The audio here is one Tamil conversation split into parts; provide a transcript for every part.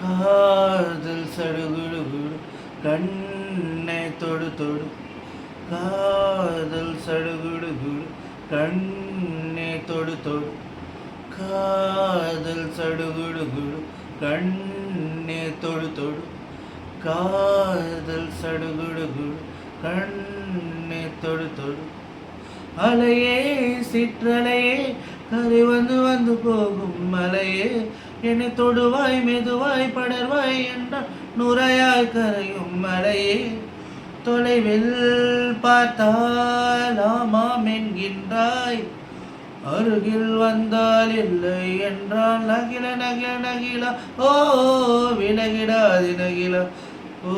காதல் சடுகுடுகுடு கண்ணை தொடு தொடு. காதல் சடுகுடுகுடு கண்ணை தொடு தொடு. காதல் சடுகுடுகுடு கண்ணை தொடு தொடு. காதல் சடுகுடுகுடு கண்ணை தொடு தொடு. அலையே சிற்றலையே கரை வந்து வந்து போகும் மலையே, என்னை தொடுவாய் மெதுவாய் படர்வாய் என்றால் நுரையாய் கரையும் மலையே. தொலைவில் பார்த்தால் ஆமாம் என்கின்றாய், அருகில் வந்தால் இல்லை என்றால் நகில நகில நகில ஓ விலகிடாது நகில ஓ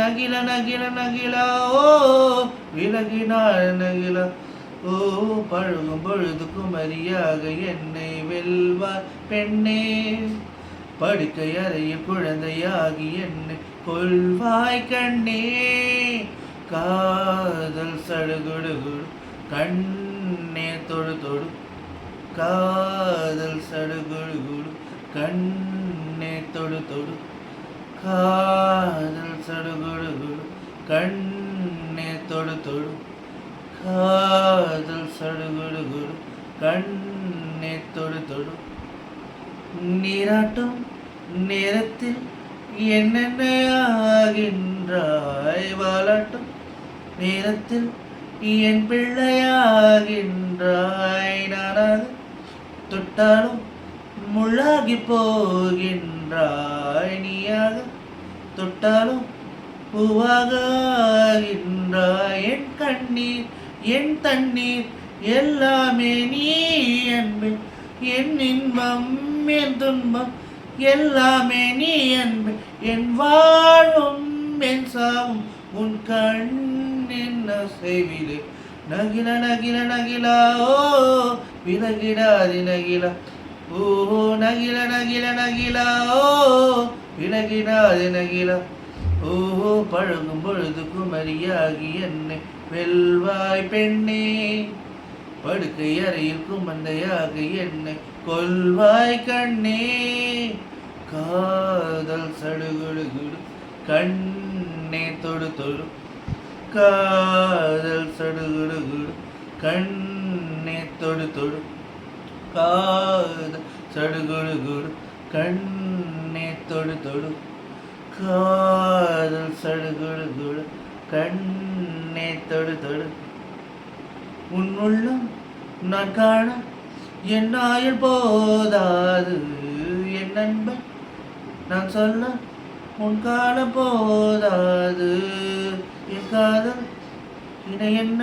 நகில நகில நகில ஓ விலகினாள் நகில ஓ. பழகும் பொழுது குமரியாக என்னை வெல்வார் பெண்ணே, படுக்கை அறையில் குழந்தையாகி என்னை கொள்வாய் கண்ணே. காதல் சடுகுடுகுடு கண்ணே தொடு தொடு. காதல் சடுகுடுகுடு கண்ணே தொடு தொடு. காதல் சடுகுடுகுடு கண்ணே தொடு தொடு. காதல் சடுகுடுகுடு கண்ணே தொடு தொடு. நீராட்டும் நேரத்தில் என்னென்ன ஆகின்றாய், வாலாட்டும் நேரத்தில் என் பிள்ளையாகின்றாய். நானாக தொட்டாலும் முள்ளாகி போகின்றாய், நீயாக தொட்டாலும் பூவாக ஆகின்றாய். என் கண்ணீர் என் தண்ணீர் எல்லாமே நீ அன்பு, என் இன்பம் என் துன்பம் எல்லாமே நீ அன்பு. என் வாழும் என் சாவும் உன் கண்ணின் அசைவிலே. நகில நகில நகிலா ஓ விலகிடாது நகிலா ஓ நகில நகில நகிலா ஓ விலகிடாது நகிலா ஓ. பழகும் பொழுது குமரியாகி என்னை வெல்வாய் பெண்ணே, படுக்கை அறையில் குமந்தையாக என்னை கொள்வாய் கண்ணே. காதல் சடுகுடுகுடு கண்ணே தொடு தொடு. காதல் சடுகுடுகுடு கண்ணே தொடு தொடு. காதல் சடுகுடுகுடு கண்ணே தொடு தொடு. காதல் சடுகுடுகுடு கண்ணே தொடு தொடு. உன் உள்ளம் நான் காண என் ஆயுள் போதாது, என் நண்பன் நான் சொல்ல உன் காலம் போதாது. என் காதல் இணை என்ன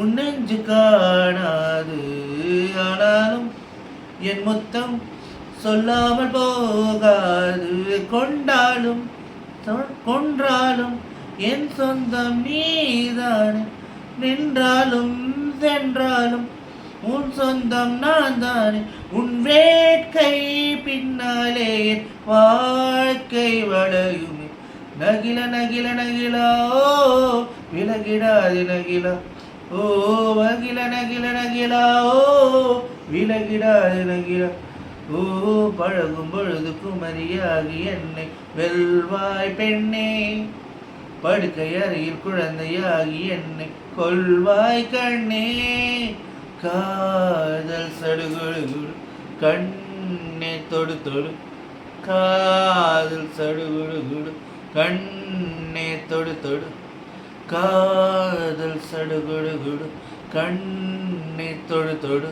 உன் நெஞ்சு காணாது, ஆனாலும் என் முத்தம் சொல்லாமல் போகாது. கொண்டாலும் கொன்றாலும் என் சொந்தம் நீதானே, நின்றாலும் சென்றாலும் உன் சொந்தம் நான் தானே. உன் வேட்கை பின்னாலே என் வாழ்க்கை வளையுமே. நகில நகில நகிலா ஓ விலகிடாது நகிலா ஓ வகில நகில நகிலா ஓ விலகிடாது நகிலா ஓ. பழகும் பொழுது குமரியாகி என்னை வெல்வாய் பெண்ணே, படுக்கை அறையில் குழந்தையாகி என்னை கொள்வாய் கண்ணே. காதல் சடுகுடுகுடு கண்ணே தொடு தொடு. காதல் சடுகுடுகுடு கண்ணே தொடு தொடு. காதல் சடுகுடுகுடு கண்ணே தொடு தொடு.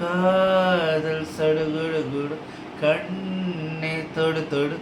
காதல் சடுகுடுகுடு கண்ணே தொடு தொடு.